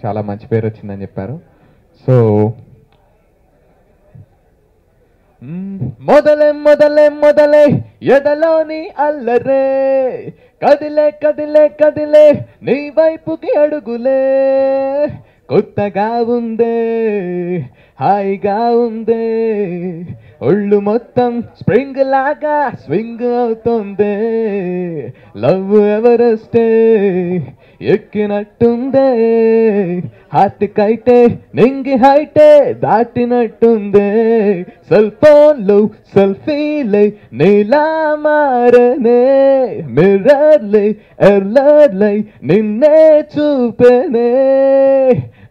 చాలా మంచి పేరు వచ్చిందని చెప్పారు. సో మొదలే మొదలే మొదలే ఎదలోని అల్లరే, కదిలే కదిలే కదిలే నీ వైపుకి అడుగులే, కొత్తగా ఉందే హాయిగా ఉందే, ఒళ్ళు మొత్తం స్ప్రింగ్ లాగా స్వింగ్ అవుతుంది, లవ్ ఎవరెస్టే ఎక్కినట్టుందే, హార్ట్కైతే నింగి హైటే దాటినట్టుందే, సెల్ ఫోన్లో సెల్ఫీలై నీలా మారనే, మిర్రర్లై ఎర్లర్లై నిన్నే చూపెనే,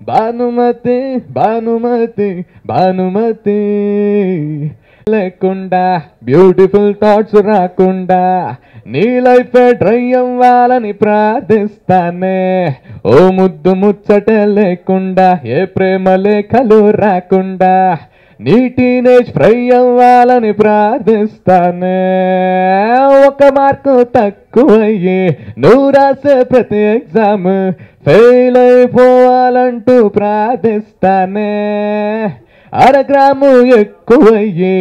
భానుమతి భానుమతి భానుమతి, లేకుండా బ్యూటిఫుల్ థాట్స్ రాకుండా నీ లైఫ్ డ్రై అవ్వాలని ప్రార్థిస్తానే, ఓ ముద్దు ముచ్చట లేకుండా ఏ ప్రేమ లేఖలు రాకుండా నీ టీనేజ్ ఫ్రై అవ్వాలని ప్రార్థిస్తానే, ఒక మార్కు తక్కువయ్యి నువ్వు రాసే ప్రతి ఎగ్జామ్ ఫెయిల్ అయిపోవాలంటూ ప్రార్థిస్తానే, అరగ్రాము ఎక్కువయ్యి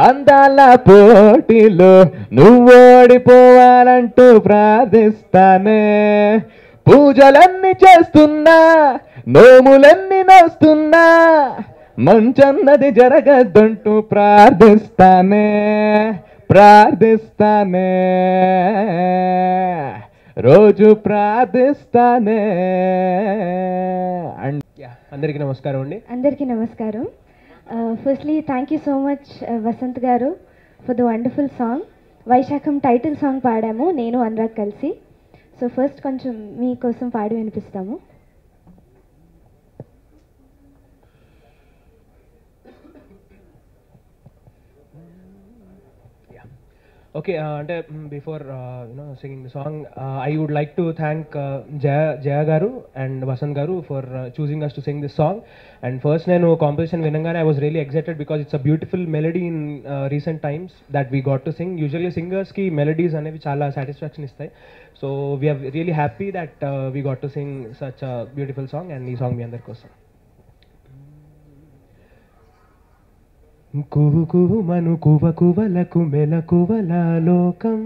అందాల పోటీలో నువ్వు ఓడిపోవాలంటూ ప్రార్థిస్తానే, పూజలన్నీ చేస్తున్నా నోములన్నీ నోస్తున్నా మంచన్నది జరగద్దంటూ ప్రార్థిస్తానే ప్రార్థిస్తానే, రోజు ప్రార్థిస్తానే. అందరికీ నమస్కారం అండి. అందరికీ నమస్కారం. Firstly thank you so much Vasanth గారు for the wonderful song. Vaisakham title song పాడాము నేను అనురాగ్ కలిసి. సో ఫస్ట్ కొంచెం మీకోసం పాడి వినిపిస్తాము. Okay, అంటే before singing the song I would like to thank Jaya garu and Vasant garu for choosing us to sing this song. And first నేను composition వినంగానే I was really excited because it's a beautiful melody in recent times that we got to sing. Usually singers కి melodies అనేవి చాలా satisfaction ఇస్తాయి. So we are really happy that we got to sing such a beautiful song and ఈ song మీ అందరి కోసం. కుహు కుహు మను కువ కువలకు మెలకువల లోకం,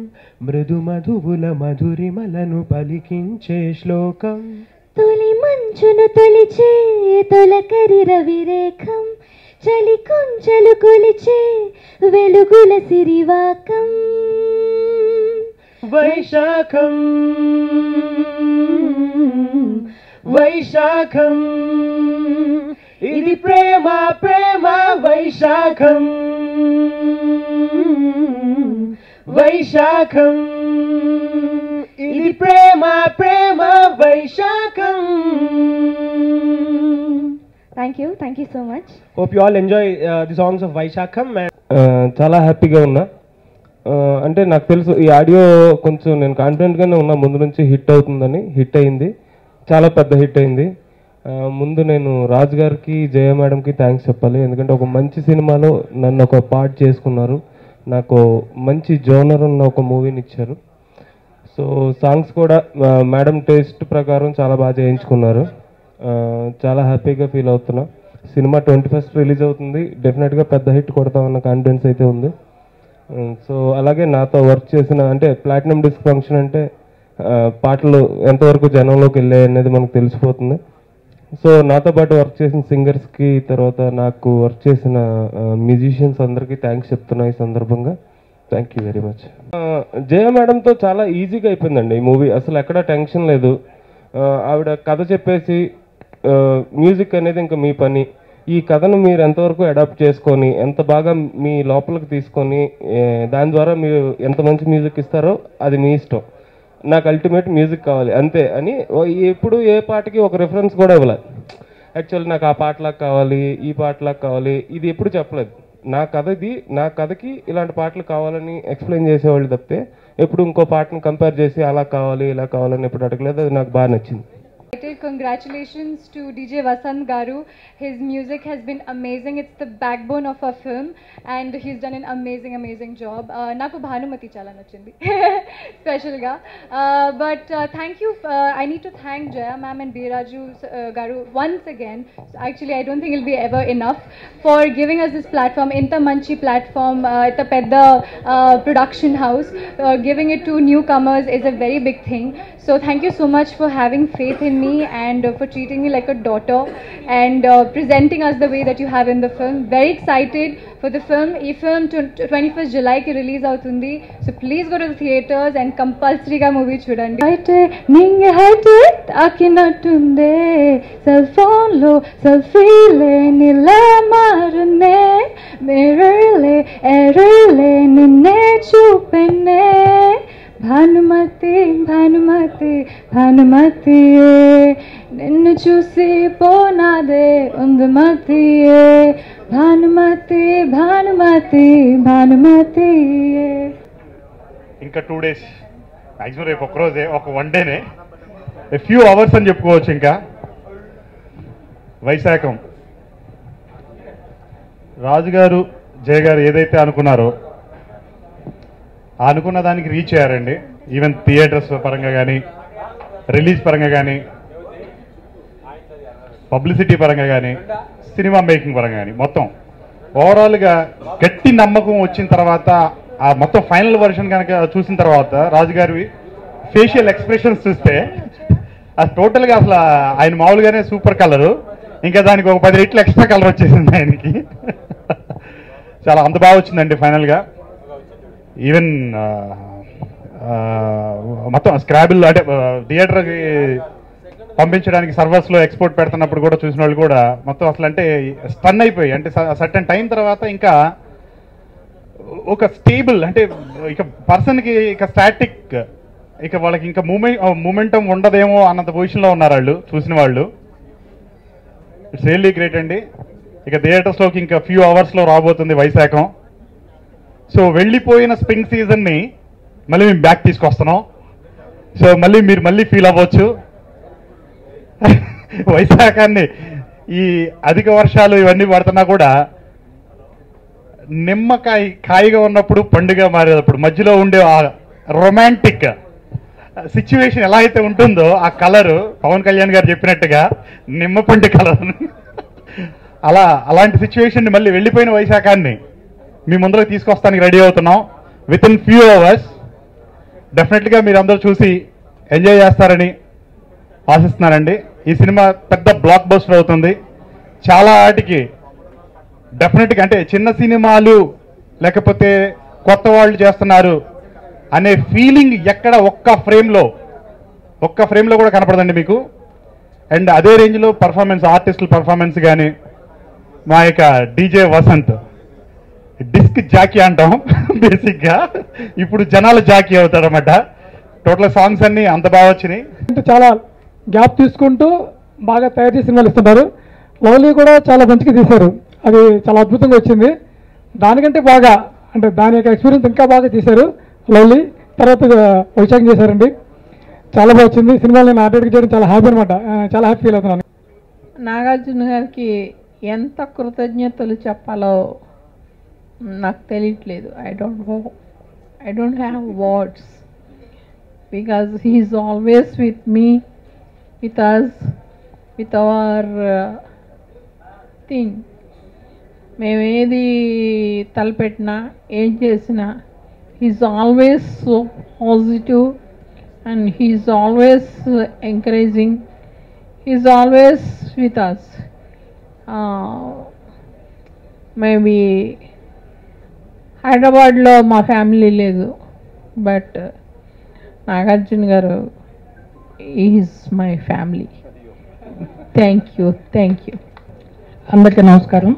మృదు మధువుల మధురిమలను పలికించే శ్లోకం, తొలి మంచును తొలిచే తొలకరి రవిరేఖం, చలి కొంచెలు కొలిచే వెలుగుల సిరివాకం, వైశాఖం వైశాఖం ఇది ప్రేమ ప్రేమ వైశాఖం వైశాఖం ఇది ప్రేమ ప్రేమ Vaisakham. Thank you so much. Hope you all enjoy the songs of Vaisakham. చాలా హ్యాపీగా ఉన్నా. అంటే నాకు తెలుసు ఈ ఆడియో కొంచెం నేను కాన్ఫిడెంట్గానే ఉన్నా ముందు నుంచి హిట్ అవుతుందని. హిట్ అయింది, చాలా పెద్ద హిట్ అయింది. ముందు నేను రాజు గారికి జయ మేడంకి థ్యాంక్స్ చెప్పాలి. ఎందుకంటే ఒక మంచి సినిమాలో నన్ను ఒక పార్ట్ చేసుకున్నారు, నాకు మంచి జోనర్ ఉన్న ఒక మూవీని ఇచ్చారు. సో సాంగ్స్ కూడా మేడం టేస్ట్ ప్రకారం చాలా బాగా చేయించుకున్నారు. చాలా హ్యాపీగా ఫీల్ అవుతున్నా. సినిమా 21st రిలీజ్ అవుతుంది, డెఫినెట్గా పెద్ద హిట్ కొడతామన్న కాన్ఫిడెన్స్ అయితే ఉంది. సో అలాగే నాతో వర్క్ చేసిన అంటే ప్లాటినం డిస్క్ ఫంక్షన్ అంటే పాటలు ఎంతవరకు జనంలోకి వెళ్ళాయి అనేది మనకు తెలిసిపోతుంది. సో నాతో పాటు వర్క్ చేసిన సింగర్స్కి, తర్వాత నాకు వర్క్ చేసిన మ్యూజిషియన్స్ అందరికీ థ్యాంక్స్ చెప్తున్నా ఈ సందర్భంగా. Thank you very much. Jaya మేడంతో చాలా ఈజీగా అయిపోయిందండి ఈ మూవీ. అసలు ఎక్కడ టెన్షన్ లేదు. ఆవిడ కథ చెప్పేసి మ్యూజిక్ అనేది ఇంకా మీ పని. ఈ కథను మీరు ఎంతవరకు అడాప్ట్ చేసుకొని ఎంత బాగా మీ లోపలికి తీసుకొని దాని ద్వారా మీరు ఎంత మంచి మ్యూజిక్ ఇస్తారో అది మీ ఇష్టం. నాకు అల్టిమేట్ మ్యూజిక్ కావాలి అంతే అని ఎప్పుడు ఏ పాటకి ఒక రిఫరెన్స్ కూడా ఇవ్వలేదు. యాక్చువల్లీ నాకు ఆ పాటలాగా కావాలి, ఈ పాటలాగా కావాలి, ఇది ఎప్పుడు చెప్పలేదు. నా కథకి ఇలాంటి పాటలు కావాలని ఎక్స్ప్లెయిన్ చేసేవాళ్ళు తప్పితే ఎప్పుడు ఇంకో పాటను కంపేర్ చేసి అలా కావాలి ఇలా కావాలని ఎప్పుడు అడగలేదు. అది నాకు బాగా నచ్చింది. congratulations to DJ Vasant Garu. His music has been amazing. It's the backbone of our film and he's done an amazing job. Naku Bhanumati chala nachindi special ga. But thank you. I need to thank Jaya ma'am and Biraju Garu once again. So actually, I don't think it'll be ever enough for giving us this platform. Inta manchi platform, ita pedda production house. Giving it to newcomers is a very big thing. So thank you so much for having faith in me and for treating me like a daughter and presenting us the way that you have in the film. Very excited for the film. Ee film 21st July ki release avutundi. So please go to the theaters and compulsory ga movie chudandi. Haite ninge haite akinattunde cell phone lo selfie le nila marne mirror le error le ninne chupenne Bhanumathi Bhanumathi Bhanumathi నిన్ను చూసి పోనాదే ఉందుమతి భానుమతి భానుమతి భానుమతి. ఇంకా 2 days maximum రేపు ఒక్కరోజే ఒక 1 డేనే few hours అని చెప్పుకోవచ్చు. ఇంకా వైశాఖం రాజుగారు జయ గారు ఏదైతే అనుకున్నారో అనుకున్న దానికి రీచ్ అయ్యారండి. ఈవెన్ థియేటర్స్ పరంగా కానీ రిలీజ్ పరంగా కానీ పబ్లిసిటీ పరంగా కానీ సినిమా మేకింగ్ పరంగా కానీ మొత్తం ఓవరాల్గా గట్టి నమ్మకం వచ్చిన తర్వాత ఆ మొత్తం ఫైనల్ వర్షన్ కనుక చూసిన తర్వాత రాజుగారి ఫేషియల్ ఎక్స్ప్రెషన్స్ చూస్తే అది టోటల్గా అసలు ఆయన మామూలుగానే సూపర్ కలరు, ఇంకా దానికి ఒక 10 రెట్లు ఎక్స్ట్రా కలర్ వచ్చేసింది ఆయనకి. చాలా అంత బాగా వచ్చిందండి ఫైనల్గా. ఈవెన్ మొత్తం స్క్రాబిల్ అంటే థియేటర్కి పంపించడానికి సర్వర్స్లో ఎక్స్పోర్ట్ పెడుతున్నప్పుడు కూడా చూసిన వాళ్ళు కూడా మొత్తం అసలు అంటే స్టన్ అయిపోయి, అంటే సర్టన్ టైం తర్వాత ఇంకా ఒక స్టేబుల్ అంటే ఇక పర్సన్కి ఇక స్టాటిక్ ఇక వాళ్ళకి ఇంకా మూమెంటం ఉండదేమో అన్నంత పొజిషన్లో ఉన్నారు వాళ్ళు చూసిన వాళ్ళు. ఇట్స్ రియల్లీ గ్రేట్ అండి. ఇక థియేటర్స్లోకి ఇంకా ఫ్యూ అవర్స్లో రాబోతుంది వైశాఖం. సో వెళ్ళిపోయిన స్ప్రింగ్ సీజన్ని మళ్ళీ మేము బ్యాక్ తీసుకొస్తున్నాం. సో మీరు మళ్ళీ ఫీల్ అవ్వచ్చు వైశాఖాన్ని. ఈ అధిక వర్షాలు ఇవన్నీ పడుతున్నా కూడా నిమ్మకాయ కాయగా ఉన్నప్పుడు పండుగ మారేటప్పుడు మధ్యలో ఉండే ఆ రొమాంటిక్ సిచ్యువేషన్ ఎలా అయితే ఉంటుందో ఆ కలరు పవన్ కళ్యాణ్ గారు చెప్పినట్టుగా నిమ్మపండు కలర్ అలాంటి సిచ్యువేషన్ మళ్ళీ వెళ్ళిపోయిన వైశాఖాన్ని మీ ముందరకు తీసుకొస్తానికి రెడీ అవుతున్నాం. విత్ ఇన్ ఫ్యూ అవర్స్ డెఫినెట్గా మీరు అందరూ చూసి ఎంజాయ్ చేస్తారని ఆశిస్తున్నానండి. ఈ సినిమా పెద్ద బ్లాక్ బస్టర్ అవుతుంది. చాలా వాటికి డెఫినెట్గా అంటే చిన్న సినిమాలు లేకపోతే కొత్త వాళ్ళు చేస్తున్నారు అనే ఫీలింగ్ ఎక్కడ ఒక్క ఫ్రేమ్లో కూడా కనపడదండి మీకు. అండ్ అదే రేంజ్లో పర్ఫార్మెన్స్ ఆర్టిస్టుల పర్ఫార్మెన్స్ కానీ మా యొక్క డీజే వసంత్ డిస్క్ జాకీ అంటాం బేసిక్గా, ఇప్పుడు జనాల జాకీ అవుతారన్నమాట. టోటల్ సాంగ్స్ అన్నీ అంత బాగా వచ్చినాయి. చాలా గ్యాప్ తీసుకుంటూ బాగా తయారు చేసి సినిమాలు ఇస్తున్నారు. లవ్లీ కూడా చాలా మంచిగా తీశారు, అది చాలా అద్భుతంగా వచ్చింది. దానికంటే బాగా అంటే దాని యొక్క ఎక్స్పీరియన్స్ ఇంకా బాగా తీశారు లవ్లీ. తర్వాత వైశాఖం చేశారండి, చాలా బాగా వచ్చింది. సినిమాలు నేను ఆర్డర్కి చేయడం చాలా హ్యాపీ అనమాట, చాలా హ్యాపీ ఫీల్ అవుతున్నాను. నాగార్జున గారికి ఎంత కృతజ్ఞతలు చెప్పాలో నాకు తెలియట్లేదు. I don't have words because he is always with me, with us, with our thing. మేము ఏది తలపెట్టినా ఏం చేసినా he is always so positive and he is always encouraging, he is always with us. Maybe హైదరాబాద్లో మా ఫ్యామిలీ లేదు, but Nagarjuna garu is my family. Thank you. అందరికీ నమస్కారం.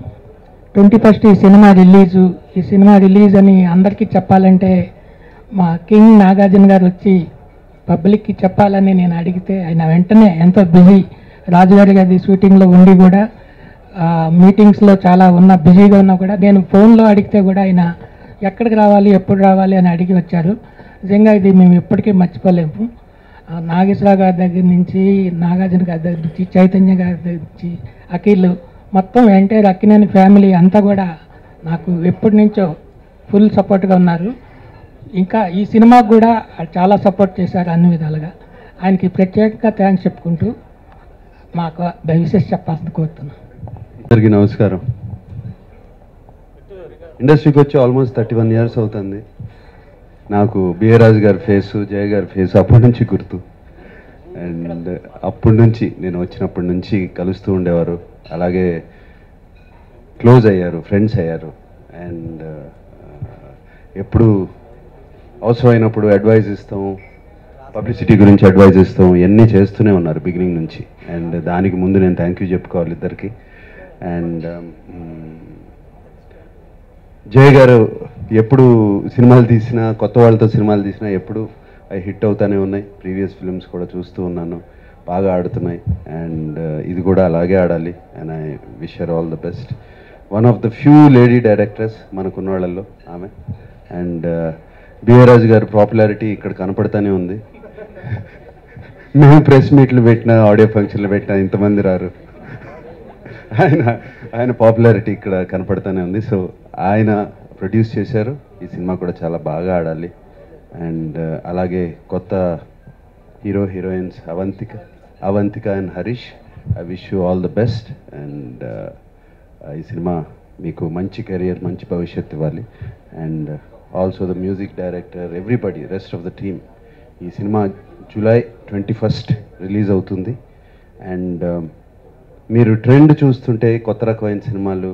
21st ఈ సినిమా రిలీజ్ అని అందరికీ చెప్పాలంటే మా కింగ్ నాగార్జున గారు వచ్చి పబ్లిక్కి చెప్పాలని నేను అడిగితే ఆయన వెంటనే ఎంతో బిజీ, రాజుగారి గారి షూటింగ్లో ఉండి కూడా మీటింగ్స్లో చాలా బిజీగా ఉన్నా కూడా నేను ఫోన్లో అడిగితే కూడా ఆయన ఎక్కడికి రావాలి ఎప్పుడు రావాలి అని అడిగి వచ్చారు. నిజంగా ఇది మేము ఎప్పటికీ మర్చిపోలేము. నాగేశ్వరరావు గారి దగ్గర నుంచి, నాగార్జున గారి దగ్గర నుంచి, చైతన్య గారి దగ్గర నుంచి, అఖిల్, మొత్తం ఎంటైర్ అక్కినేని ఫ్యామిలీ అంతా కూడా నాకు ఎప్పటి నుంచో ఫుల్ సపోర్ట్గా ఉన్నారు. ఇంకా ఈ సినిమాకు కూడా చాలా సపోర్ట్ చేశారు అన్ని విధాలుగా. ఆయనకి ప్రత్యేకంగా థ్యాంక్స్ చెప్పుకుంటూ మాకు విశేష చెప్పాల్సింది కోరుతున్నాను. అందరికీ నమస్కారం. ఇండస్ట్రీకి వచ్చి ఆల్మోస్ట్ 31 years అవుతుంది. నాకు బిఆర్ రాజు గారి ఫేసు, జయ గారి ఫేసు అప్పటి నుంచి గుర్తు. అండ్ అప్పటి నుంచి నేను వచ్చినప్పటి నుంచి కలుస్తూ ఉండేవారు, అలాగే క్లోజ్ అయ్యారు, ఫ్రెండ్స్ అయ్యారు. అండ్ ఎప్పుడు అవసరమైనప్పుడు అడ్వైజ్ ఇస్తాం, పబ్లిసిటీ గురించి అడ్వైజ్ ఇస్తాం, ఇవన్నీ చేస్తూనే ఉన్నారు బిగినింగ్ నుంచి. అండ్ దానికి ముందు నేను థ్యాంక్ యూ చెప్పుకోవాలి ఇద్దరికి. అండ్ జయ గారు ఎప్పుడు సినిమాలు తీసినా, కొత్త వాళ్ళతో సినిమాలు తీసినా ఎప్పుడు అవి హిట్ అవుతానే ఉన్నాయి. ప్రీవియస్ ఫిల్మ్స్ కూడా చూస్తూ ఉన్నాను, బాగా ఆడుతున్నాయి. అండ్ ఇది కూడా అలాగే ఆడాలి. And I wish her all the best. One of the few lady directors మనకున్న వాళ్ళల్లో ఆమె. అండ్ బిఆర్ రాజు గారి పాపులారిటీ ఇక్కడ కనపడతానే ఉంది. మేము ప్రెస్ మీట్లు పెట్టినా, ఆడియో ఫంక్షన్లు పెట్టినా ఇంతమంది రారు. ఆయన పాపులారిటీ ఇక్కడ కనపడతానే ఉంది. సో ఆయన ప్రొడ్యూస్ చేశారు, ఈ సినిమా కూడా చాలా బాగా ఆడాలి. అండ్ అలాగే కొత్త heroines Avantika and Harish, I wish you all the best. And ఈ సినిమా మీకు మంచి కెరియర్, మంచి భవిష్యత్తు ఇవ్వాలి. And also the music director, everybody, rest of the team. ఈ సినిమా July 21st రిలీజ్ అవుతుంది. అండ్ మీరు ట్రెండ్ చూస్తుంటే కొత్త రకమైన సినిమాలు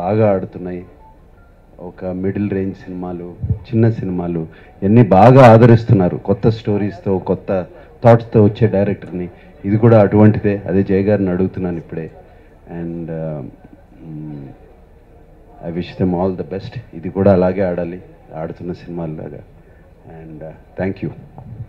బాగా ఆడుతున్నాయి. ఒక మిడిల్ రేంజ్ సినిమాలు, చిన్న సినిమాలు ఇవన్నీ బాగా ఆదరిస్తున్నారు. కొత్త స్టోరీస్తో, కొత్త థాట్స్తో వచ్చే డైరెక్టర్ని. ఇది కూడా అటువంటిదే. అదే జయ గారిని అడుగుతున్నాను ఇప్పుడే. And I wish them all the best. ఇది కూడా అలాగే ఆడాలి, ఆడుతున్న సినిమాల్లాగా. And thank you.